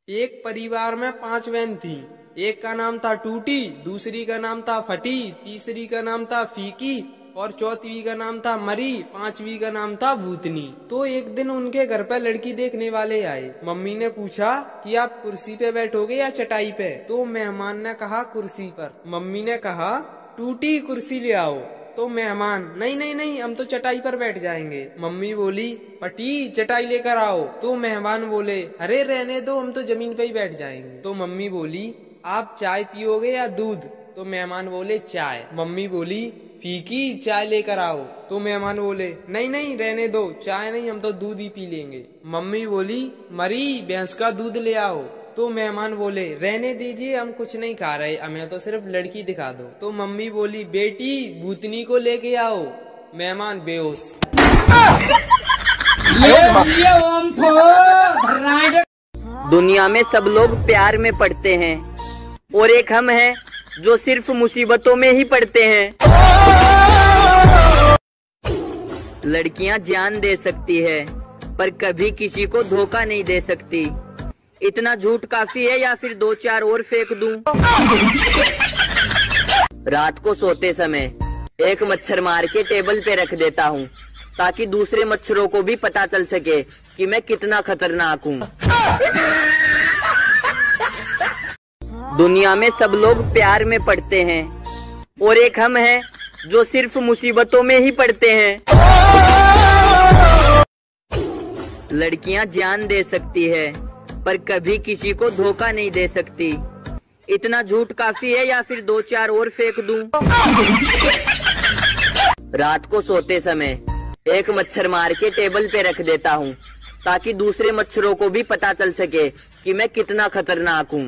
एक परिवार में 5 बहन थी। एक का नाम था टूटी, दूसरी का नाम था फटी, तीसरी का नाम था फीकी और चौथी का नाम था मरी, 5वीं का नाम था भूतनी। तो एक दिन उनके घर पे लड़की देखने वाले आए। मम्मी ने पूछा कि आप कुर्सी पे बैठोगे या चटाई पे? तो मेहमान ने कहा कुर्सी पर। मम्मी ने कहा टूटी कुर्सी ले आओ। तो मेहमान नहीं नहीं नहीं, हम तो चटाई पर बैठ जाएंगे। मम्मी बोली पटी चटाई लेकर आओ। तो मेहमान बोले अरे रहने दो, हम तो जमीन पे ही बैठ जाएंगे। तो मम्मी बोली आप चाय पियोगे या दूध? तो मेहमान बोले चाय। मम्मी बोली फीकी चाय लेकर आओ। तो मेहमान बोले नहीं नहीं रहने दो, चाय नहीं, हम तो दूध ही पी लेंगे। मम्मी बोली मरी भैंस का दूध ले आओ। तो मेहमान बोले रहने दीजिए, हम कुछ नहीं खा रहे, हमें तो सिर्फ लड़की दिखा दो। तो मम्मी बोली बेटी भूतनी को लेके आओ। मेहमान बेहोश। दुनिया में सब लोग प्यार में पड़ते हैं और एक हम हैं जो सिर्फ मुसीबतों में ही पड़ते हैं। लड़कियां जान दे सकती है पर कभी किसी को धोखा नहीं दे सकती। इतना झूठ काफी है या फिर 2-4 और फेंक दूं? रात को सोते समय एक मच्छर मार के टेबल पे रख देता हूँ ताकि दूसरे मच्छरों को भी पता चल सके कि मैं कितना खतरनाक हूँ। दुनिया में सब लोग प्यार में पड़ते हैं और एक हम हैं जो सिर्फ मुसीबतों में ही पड़ते हैं। लड़कियां जान दे सकती है पर कभी किसी को धोखा नहीं दे सकती। इतना झूठ काफी है या फिर 2-4 और फेंक दूं? रात को सोते समय एक मच्छर मार के टेबल पे रख देता हूँ ताकि दूसरे मच्छरों को भी पता चल सके कि मैं कितना खतरनाक हूँ।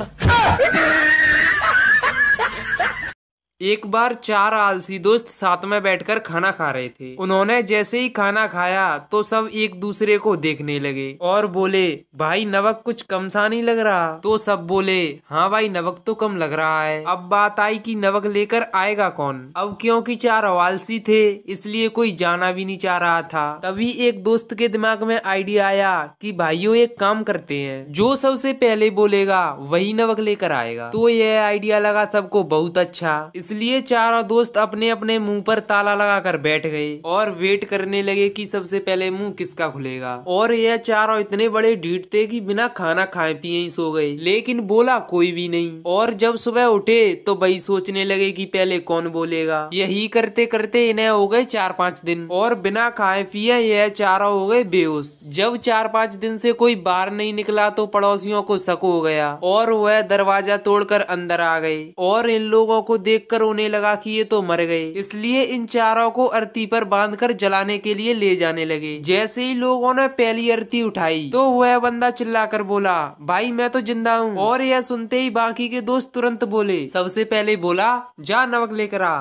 एक बार 4 आलसी दोस्त साथ में बैठकर खाना खा रहे थे। उन्होंने जैसे ही खाना खाया तो सब एक दूसरे को देखने लगे और बोले भाई नमक कुछ कम सा नहीं लग रहा? तो सब बोले हाँ भाई नमक तो कम लग रहा है। अब बात आई कि नमक लेकर आएगा कौन? अब क्योंकि 4 आलसी थे इसलिए कोई जाना भी नहीं चाह रहा था। तभी एक दोस्त के दिमाग में आइडिया आया कि भाइयों एक काम करते हैं, जो सबसे पहले बोलेगा वही नमक लेकर आएगा। तो यह आइडिया लगा सबको बहुत अच्छा, इसलिए चारों दोस्त अपने अपने मुंह पर ताला लगाकर बैठ गए और वेट करने लगे कि सबसे पहले मुंह किसका खुलेगा। और यह चारों इतने बड़े ढीठ थे कि बिना खाना खाए पिए ही सो गए, लेकिन बोला कोई भी नहीं। और जब सुबह उठे तो वही सोचने लगे कि पहले कौन बोलेगा। यही करते करते इन्हें हो गए 4-5 दिन और बिना खाए पिए यह चारों हो गए बेहोश। जब 4-5 दिन से कोई बाहर नहीं निकला तो पड़ोसियों को शक हो गया और वह दरवाजा तोड़कर अंदर आ गए और इन लोगों को देखकर उन्हें लगा कि ये तो मर गए, इसलिए इन चारों को अर्थी पर बांधकर जलाने के लिए ले जाने लगे। जैसे ही लोगों ने पहली अर्थी उठाई तो वह बंदा चिल्लाकर बोला भाई मैं तो जिंदा हूँ। और यह सुनते ही बाकी के दोस्त तुरंत बोले, सबसे पहले बोला जा नमक लेकर आ।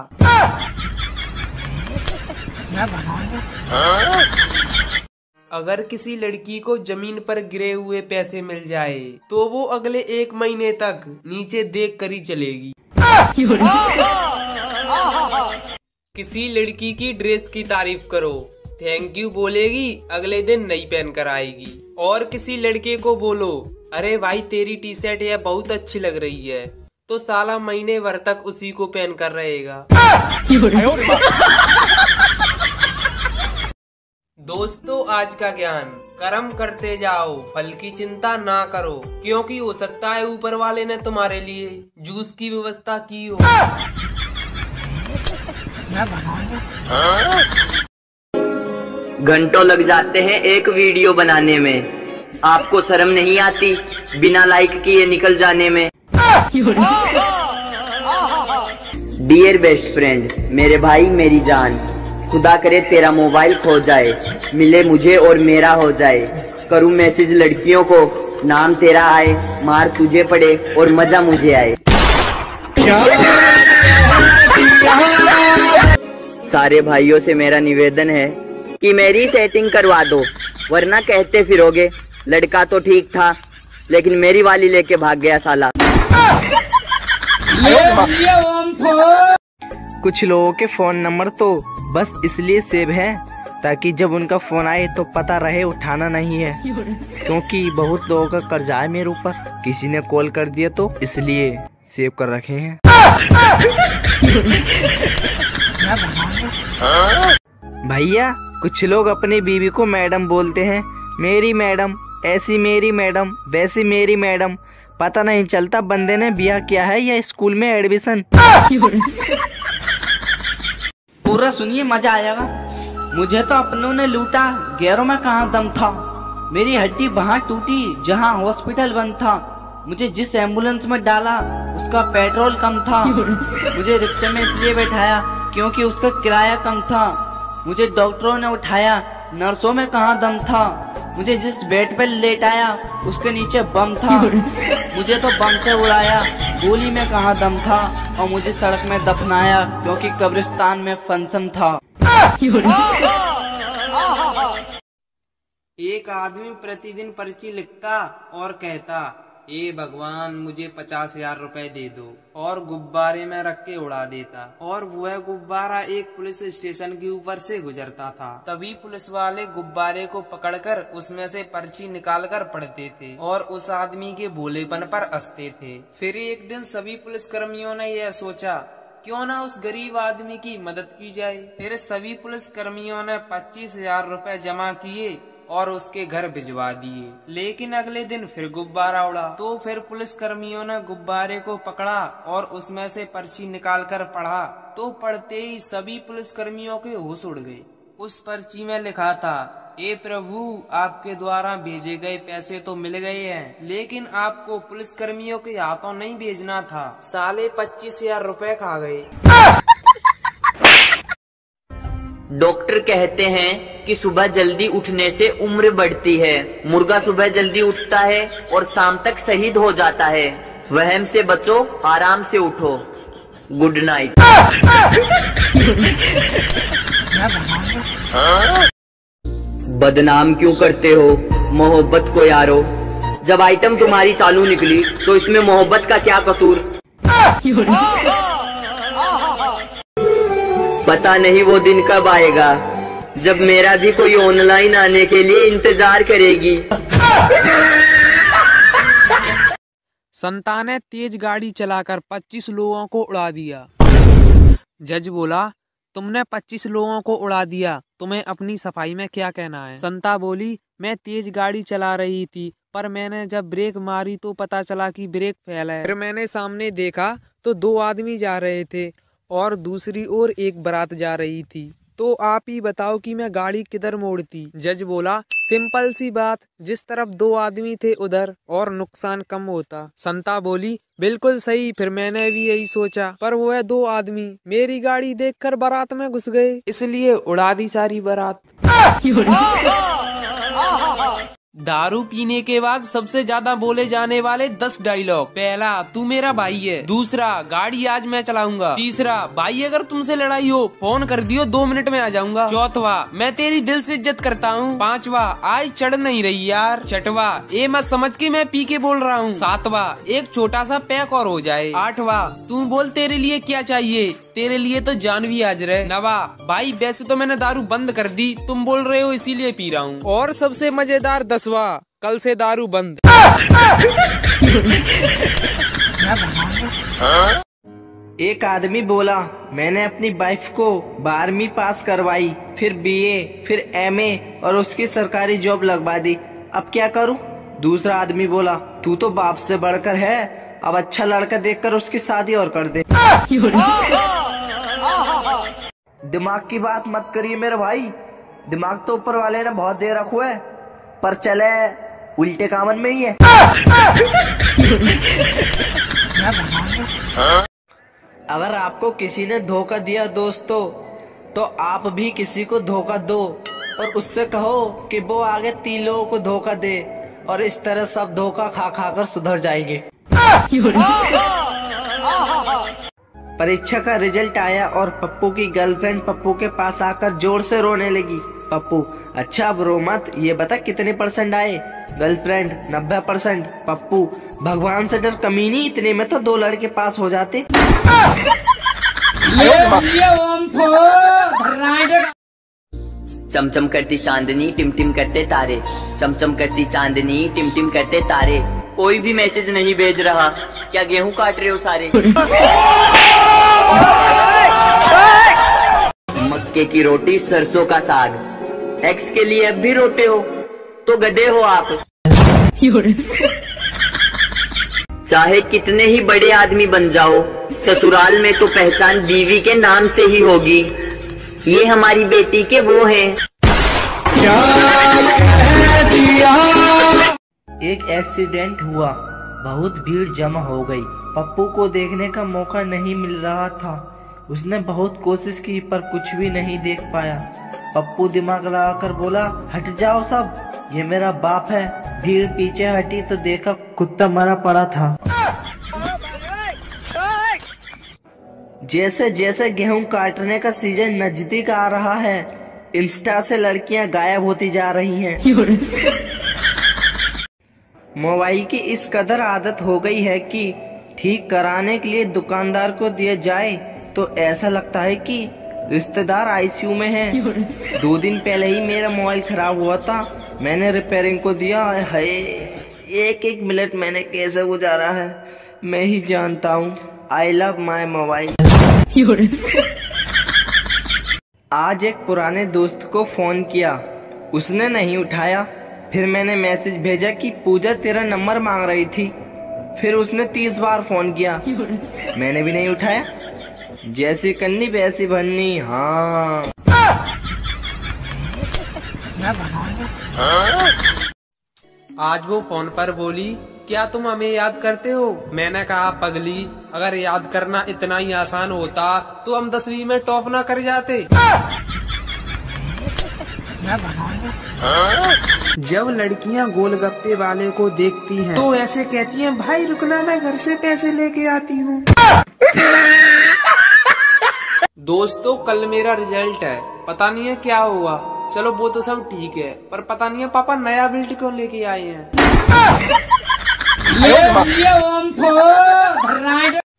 अगर किसी लड़की को जमीन पर गिरे हुए पैसे मिल जाए तो वो अगले 1 महीने तक नीचे देख कर ही चलेगी। किसी लड़की की ड्रेस की तारीफ करो, थैंक यू बोलेगी, अगले दिन नई पहन कर आएगी। और किसी लड़के को बोलो अरे भाई तेरी टी शर्ट यह बहुत अच्छी लग रही है, तो साला महीने भर तक उसी को पहन कर रहेगा। दोस्तों आज का ज्ञान, कर्म करते जाओ, फल की चिंता ना करो, क्योंकि हो सकता है ऊपर वाले ने तुम्हारे लिए जूस की व्यवस्था की हो। घंटों लग जाते हैं एक वीडियो बनाने में, आपको शर्म नहीं आती बिना लाइक किए निकल जाने में? डियर बेस्ट फ्रेंड, मेरे भाई मेरी जान, खुदा करे तेरा मोबाइल खो जाए, मिले मुझे और मेरा हो जाए। करूँ मैसेज लड़कियों को, नाम तेरा आए, मार तुझे पड़े और मजा मुझे आए। सारे भाइयों से मेरा निवेदन है कि मेरी सेटिंग करवा दो, वरना कहते फिरोगे लड़का तो ठीक था लेकिन मेरी वाली लेके भाग गया साला। कुछ लोगों के फोन नंबर तो बस इसलिए सेव है ताकि जब उनका फोन आए तो पता रहे उठाना नहीं है, क्योंकि बहुत लोगों का कर्जा है मेरे ऊपर। किसी ने कॉल कर दिया तो इसलिए सेव कर रखे हैं। भैया कुछ लोग अपनी बीवी को मैडम बोलते हैं। मेरी मैडम, ऐसी मेरी मैडम, वैसी मेरी मैडम। पता नहीं चलता बंदे ने ब्याह किया है या स्कूल में एडमिशन। पूरा सुनिए, मजा आएगा। मुझे तो अपनों ने लूटा, गैरों में कहाँ दम था। मेरी हड्डी वहाँ टूटी जहाँ हॉस्पिटल बंद था। मुझे जिस एम्बुलेंस में डाला उसका पेट्रोल कम था। मुझे रिक्शे में इसलिए बैठाया क्योंकि उसका किराया कम था। मुझे डॉक्टरों ने उठाया, नर्सों में कहाँ दम था। मुझे जिस बेड पे लेटाया उसके नीचे बम था। मुझे तो बम से उड़ाया, गोली में कहाँ दम था। और मुझे सड़क में दफनाया क्योंकि कब्रिस्तान में फंक्शन था। एक आदमी प्रतिदिन पर्ची लिखता और कहता, ए भगवान मुझे 50,000 रुपए दे दो, और गुब्बारे में रख के उड़ा देता। और वह गुब्बारा एक पुलिस स्टेशन के ऊपर से गुजरता था। तभी पुलिस वाले गुब्बारे को पकड़कर उसमें से पर्ची निकालकर पढ़ते थे और उस आदमी के भोलेपन पर हंसते थे। फिर एक दिन सभी पुलिसकर्मियों ने यह सोचा, क्यों ना उस गरीब आदमी की मदद की जाए। फिर सभी पुलिसकर्मियों ने 25,000 रुपए जमा किए और उसके घर भिजवा दिए। लेकिन अगले दिन फिर गुब्बारा उड़ा। तो फिर पुलिस कर्मियों ने गुब्बारे को पकड़ा और उसमें से पर्ची निकालकर पढ़ा। तो पढ़ते ही सभी पुलिस कर्मियों के होश उड़ गए। उस पर्ची में लिखा था, ए प्रभु, आपके द्वारा भेजे गए पैसे तो मिल गए हैं, लेकिन आपको पुलिस कर्मियों के हाथों नहीं भेजना था। साले 25,000 रुपए खा गए। डॉक्टर कहते हैं कि सुबह जल्दी उठने से उम्र बढ़ती है। मुर्गा सुबह जल्दी उठता है और शाम तक शहीद हो जाता है। वहम से बचो, आराम से उठो। Good night. बदनाम क्यों करते हो मोहब्बत को यारो? जब आइटम तुम्हारी चालू निकली तो इसमें मोहब्बत का क्या कसूर? पता नहीं वो दिन कब आएगा जब मेरा भी कोई ऑनलाइन आने के लिए इंतजार करेगी। संता ने तेज गाड़ी चलाकर 25 लोगों को उड़ा दिया। जज बोला, तुमने 25 लोगों को उड़ा दिया, तुम्हें अपनी सफाई में क्या कहना है? संता बोली, मैं तेज गाड़ी चला रही थी, पर मैंने जब ब्रेक मारी तो पता चला कि ब्रेक फेल है। फिर मैंने सामने देखा तो 2 आदमी जा रहे थे और दूसरी ओर एक बारात जा रही थी। तो आप ही बताओ कि मैं गाड़ी किधर मोड़ती? जज बोला, सिंपल सी बात, जिस तरफ 2 आदमी थे उधर, और नुकसान कम होता। संता बोली, बिल्कुल सही, फिर मैंने भी यही सोचा, पर वो है 2 आदमी मेरी गाड़ी देखकर बारात में घुस गए, इसलिए उड़ा दी सारी बारात। दारू पीने के बाद सबसे ज्यादा बोले जाने वाले 10 डायलॉग। पहला, तू मेरा भाई है। दूसरा, गाड़ी आज मैं चलाऊंगा। तीसरा, भाई अगर तुमसे लड़ाई हो फोन कर दियो, 2 मिनट में आ जाऊंगा। चौथवा, मैं तेरी दिल से इज्जत करता हूँ। पांचवा, आज चढ़ नहीं रही यार। छठवा, ये मत समझ के मैं पी के बोल रहा हूँ। सातवा, एक छोटा सा पैक और हो जाए। आठवा, तू बोल तेरे लिए क्या चाहिए, तेरे लिए तो जान भी हाजिर है। नवा, भाई वैसे तो मैंने दारू बंद कर दी, तुम बोल रहे हो इसीलिए पी रहा हूँ। और सबसे मजेदार 10वां, कल से दारू बंद। एक आदमी बोला, मैंने अपनी वाइफ को 12वीं पास करवाई, फिर BA, फिर MA और उसकी सरकारी जॉब लगवा दी, अब क्या करूं? दूसरा आदमी बोला, तू तो बाप से बढ़कर है, अब अच्छा लड़का देखकर उसकी शादी और कर दे। दिमाग की बात मत करिए मेरे भाई, दिमाग तो ऊपर वाले ने बहुत दे रखा है, पर चले उल्टे कामन में ही है। अगर आपको किसी ने धोखा दिया दोस्तों, तो आप भी किसी को धोखा दो और उससे कहो कि वो आगे 3 लोगों को धोखा दे, और इस तरह सब धोखा खा खा कर सुधर जाएंगे। परीक्षा का रिजल्ट आया और पप्पू की गर्लफ्रेंड पप्पू के पास आकर जोर से रोने लगी। पप्पू, अच्छा अब रो मत, ये बता कितने % आए? गर्लफ्रेंड, 90%। पप्पू, भगवान से डर कमीनी, इतने में तो 2 लड़के पास हो जाते। चमचम करती चांदनी टिमटिम करते तारे, चमचम करती चांदनी टिमटिम करते तारे। कोई भी मैसेज नहीं भेज रहा। क्या गेहूं काट रहे हो सारे? मक्के की रोटी सरसों का साग। एक्स के लिए अब भी रोते हो तो गधे हो आप। चाहे कितने ही बड़े आदमी बन जाओ, ससुराल में तो पहचान बीवी के नाम से ही होगी। ये हमारी बेटी के वो हैं। एक एक्सीडेंट हुआ, बहुत भीड़ जमा हो गई। पप्पू को देखने का मौका नहीं मिल रहा था। उसने बहुत कोशिश की पर कुछ भी नहीं देख पाया। पप्पू दिमाग लगाकर बोला, हट जाओ सब, ये मेरा बाप है। भीड़ पीछे हटी तो देखा कुत्ता मरा पड़ा था। जैसे जैसे गेहूं काटने का सीजन नजदीक आ रहा है, इंस्टा से लड़कियां गायब होती जा रही हैं। मोबाइल की इस कदर आदत हो गई है कि ठीक कराने के लिए दुकानदार को दिया जाए तो ऐसा लगता है कि रिश्तेदार आईसीयू में है। 2 दिन पहले ही मेरा मोबाइल खराब हुआ था, मैंने रिपेयरिंग को दिया है। एक मिनट मैंने कैसे गुजारा है मैं ही जानता हूँ। I love my mobile. आज एक पुराने दोस्त को फोन किया, उसने नहीं उठाया। फिर मैंने मैसेज भेजा कि पूजा तेरा नंबर मांग रही थी। फिर उसने 30 बार फोन किया, मैंने भी नहीं उठाया। जैसी करनी वैसी बननी। हाँ। आज वो फोन पर बोली, क्या तुम हमें याद करते हो? मैंने कहा, पगली, अगर याद करना इतना ही आसान होता तो हम 10वीं में टॉप ना कर जाते। जब लड़कियां गोलगप्पे वाले को देखती हैं तो ऐसे कहती हैं, भाई रुकना, मैं घर से पैसे लेके आती हूँ। दोस्तों, कल मेरा रिजल्ट है, पता नहीं है क्या हुआ। चलो वो तो सब ठीक है, पर पता नहीं है पापा नया बिल्ट क्यों लेके आए हैं।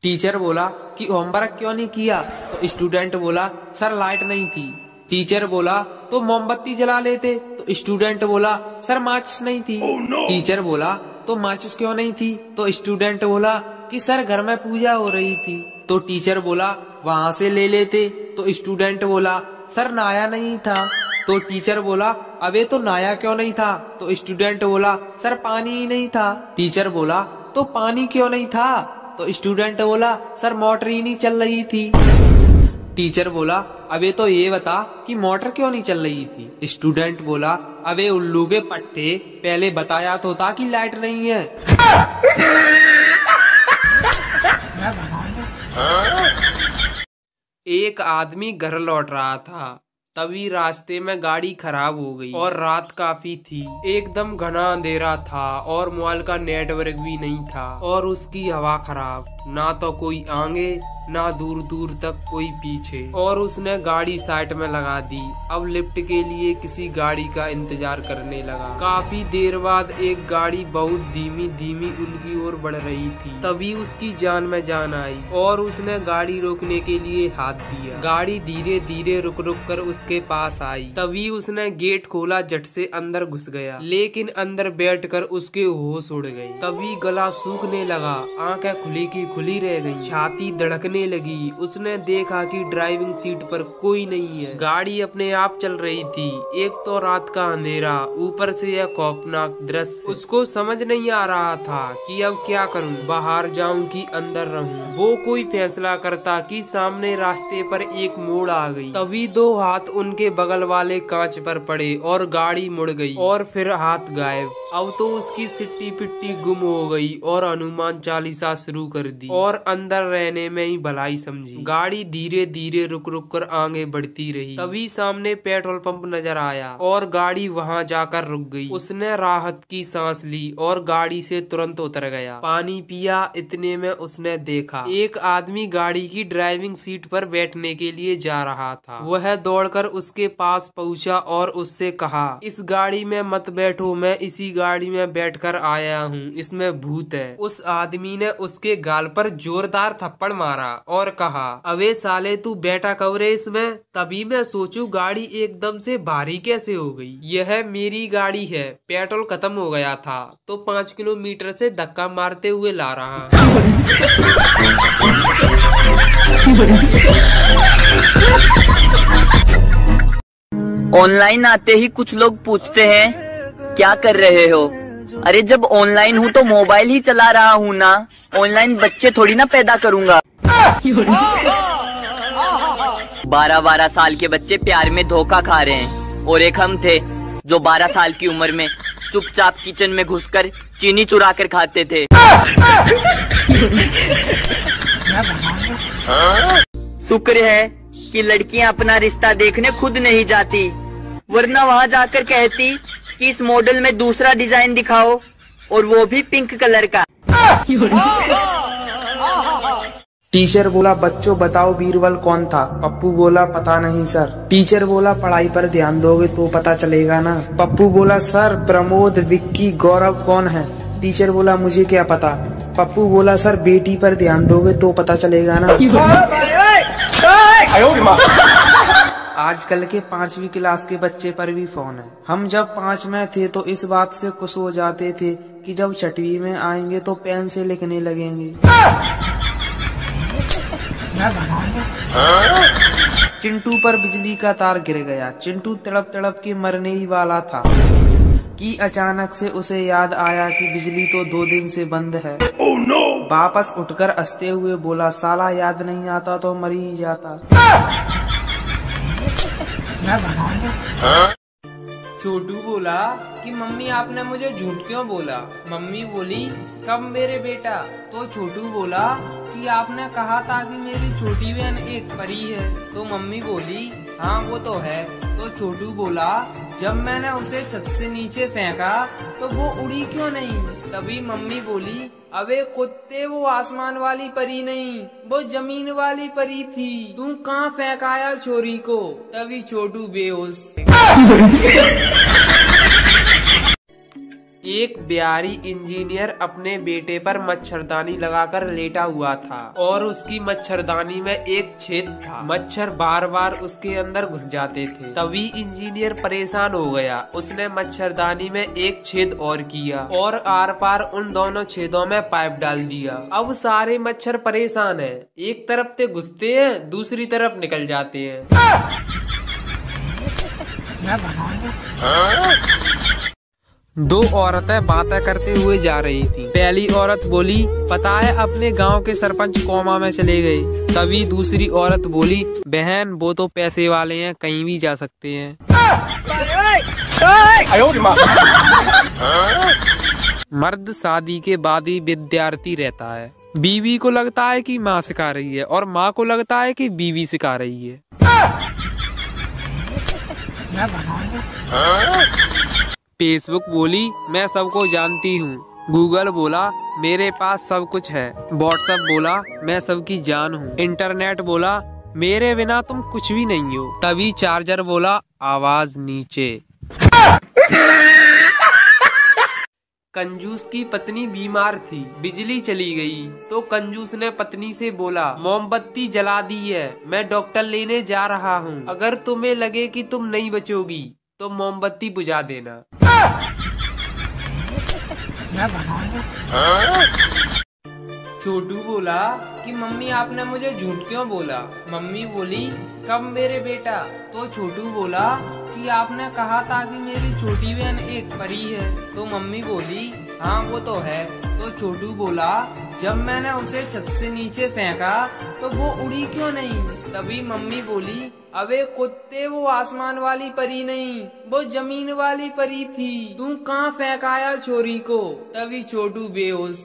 टीचर बोला कि होमवर्क क्यों नहीं किया? तो स्टूडेंट बोला, सर लाइट नहीं थी। टीचर बोला, तो मोमबत्ती जला लेते। तो स्टूडेंट बोला, सर माचिस नहीं थी। टीचर बोला, तो माचिस क्यों नहीं थी? तो स्टूडेंट बोला कि सर घर में पूजा हो रही थी। तो टीचर बोला, वहाँ से ले लेते। तो स्टूडेंट बोला, सर नहाया नहीं था। तो टीचर बोला, अबे तो नहाया क्यों नहीं था? तो स्टूडेंट बोला, सर पानी ही नहीं था। टीचर बोला, तो पानी क्यों नहीं था? तो स्टूडेंट बोला, सर मोटर ही नहीं चल रही थी। टीचर बोला, अबे तो ये बता कि मोटर क्यों नहीं चल रही थी? स्टूडेंट बोला, अबे उल्लू के पट्टे, पहले बताया तो था कि लाइट नहीं है। एक आदमी घर लौट रहा था, तभी रास्ते में गाड़ी खराब हो गई और रात काफी थी। एकदम घना अंधेरा था और मोबाइल का नेटवर्क भी नहीं था और उसकी हवा खराब, ना तो कोई आगे ना दूर दूर तक कोई पीछे। और उसने गाड़ी साइड में लगा दी। अब लिफ्ट के लिए किसी गाड़ी का इंतजार करने लगा। काफी देर बाद एक गाड़ी बहुत धीमी धीमी उनकी ओर बढ़ रही थी। तभी उसकी जान में जान आई और उसने गाड़ी रोकने के लिए हाथ दिया। गाड़ी धीरे धीरे रुक रुक कर उसके पास आई। तभी उसने गेट खोला, झट से अंदर घुस गया, लेकिन अंदर बैठकर उसके होश उड़ गए। तभी गला सूखने लगा, आंखें खुली की खुली रह गई, छाती धड़कने लगी। उसने देखा कि ड्राइविंग सीट पर कोई नहीं है। गाड़ी अपने आप चल रही थी। एक तो रात का अंधेरा, ऊपर से यह खौफनाक दृश्य। उसको समझ नहीं आ रहा था कि अब क्या करूं, बाहर जाऊं कि अंदर रहूं। वो कोई फैसला करता कि सामने रास्ते पर एक मोड़ आ गई। तभी 2 हाथ उनके बगल वाले कांच पर पड़े और गाड़ी मुड़ गई और फिर हाथ गायब। अब तो उसकी सिट्टी पिट्टी गुम हो गई और हनुमान चालीसा शुरू कर दी और अंदर रहने में ही भलाई समझी। गाड़ी धीरे धीरे रुक रुक कर आगे बढ़ती रही। तभी सामने पेट्रोल पंप नजर आया और गाड़ी वहां जाकर रुक गई। उसने राहत की सांस ली और गाड़ी से तुरंत उतर गया। पानी पिया। इतने में उसने देखा एक आदमी गाड़ी की ड्राइविंग सीट पर बैठने के लिए जा रहा था। वह दौड़कर उसके पास पहुंचा और उससे कहा, इस गाड़ी में मत बैठो, मैं इसी गाड़ी में बैठकर आया हूँ, इसमें भूत है। उस आदमी ने उसके गाल पर जोरदार थप्पड़ मारा और कहा, अबे साले तू बैठा कब रे इसमें? तभी मैं सोचूं गाड़ी एकदम से भारी कैसे हो गई। यह मेरी गाड़ी है, पेट्रोल खत्म हो गया था तो 5 किलोमीटर से धक्का मारते हुए ला रहा। ऑनलाइन आते ही कुछ लोग पूछते हैं क्या कर रहे हो? अरे जब ऑनलाइन हूँ तो मोबाइल ही चला रहा हूँ ना, ऑनलाइन बच्चे थोड़ी ना पैदा करूँगा। 12-12 साल के बच्चे प्यार में धोखा खा रहे हैं और एक हम थे जो 12 साल की उम्र में चुपचाप किचन में घुसकर चीनी चुरा कर खाते थे। शुक्र है कि लड़कियां अपना रिश्ता देखने खुद नहीं जाती, वरना वहां जाकर कहती कि इस मॉडल में दूसरा डिजाइन दिखाओ और वो भी पिंक कलर का। टीचर बोला, बच्चों बताओ बीरबल कौन था? पप्पू बोला, पता नहीं सर। टीचर बोला, पढ़ाई पर ध्यान दोगे तो पता चलेगा ना। पप्पू बोला, सर प्रमोद, विक्की, गौरव कौन है? टीचर बोला, मुझे क्या पता। पप्पू बोला, सर बेटी पर ध्यान दोगे तो पता चलेगा ना। आजकल के 5वीं क्लास के बच्चे पर भी फोन है। हम जब 5 में थे तो इस बात से खुश हो जाते थे कि जब 6वीं में आएंगे तो पेन से लिखने लगेंगे। चिंटू पर बिजली का तार गिर गया। चिंटू तड़प तड़प के मरने ही वाला था कि अचानक से उसे याद आया कि बिजली तो 2 दिन से बंद है। Oh, no! वापस उठकर हंसते हुए बोला, साला याद नहीं आता तो मर ही जाता। छोटू बोला कि मम्मी आपने मुझे झूठ क्यों बोला? मम्मी बोली, कब मेरे बेटा? तो छोटू बोला कि आपने कहा था कि मेरी छोटी बहन एक परी है। तो मम्मी बोली, हाँ वो तो है। तो छोटू बोला, जब मैंने उसे छत से नीचे फेंका तो वो उड़ी क्यों नहीं? तभी मम्मी बोली, अबे कुत्ते वो आसमान वाली परी नहीं, वो जमीन वाली परी थी। तू कहाँ फेंकाया छोरी को? तभी छोटू बेहोश। एक बिहारी इंजीनियर अपने बेटे पर मच्छरदानी लगाकर लेटा हुआ था और उसकी मच्छरदानी में एक छेद था। मच्छर बार बार उसके अंदर घुस जाते थे। तभी इंजीनियर परेशान हो गया। उसने मच्छरदानी में एक छेद और किया और आर पार उन दोनों छेदों में पाइप डाल दिया। अब सारे मच्छर परेशान हैं। एक तरफ से घुसते हैं, दूसरी तरफ निकल जाते हैं। दो औरतें बातें करते हुए जा रही थी। पहली औरत बोली, पता है अपने गांव के सरपंच कोमा में चले गए। तभी दूसरी औरत बोली, बहन वो तो पैसे वाले हैं, कहीं भी जा सकते हैं। मर्द शादी के बाद ही विद्यार्थी रहता है। बीवी को लगता है कि माँ सिखा रही है और माँ को लगता है कि बीवी सिखा रही है। फेसबुक बोली, मैं सबको जानती हूँ। गूगल बोला, मेरे पास सब कुछ है। व्हाट्सएप बोला, मैं सबकी जान हूँ। इंटरनेट बोला, मेरे बिना तुम कुछ भी नहीं हो। तभी चार्जर बोला, आवाज नीचे। कंजूस की पत्नी बीमार थी, बिजली चली गई तो कंजूस ने पत्नी से बोला, मोमबत्ती जला दी है, मैं डॉक्टर लेने जा रहा हूँ। अगर तुम्हें लगे कि तुम नहीं बचोगी तो मोमबत्ती बुझा देना। छोटू बोला कि मम्मी आपने मुझे झूठ क्यों बोला? मम्मी बोली, कब मेरे बेटा? तो छोटू बोला कि आपने कहा था कि मेरी छोटी बहन एक परी है। तो मम्मी बोली, हाँ वो तो है। तो छोटू बोला, जब मैंने उसे छत से नीचे फेंका तो वो उड़ी क्यों नहीं? तभी मम्मी बोली, अबे कुत्ते वो आसमान वाली परी नहीं, वो जमीन वाली परी थी। तू कहाँ फेंकाया छोरी को? तभी छोटू बेहोश।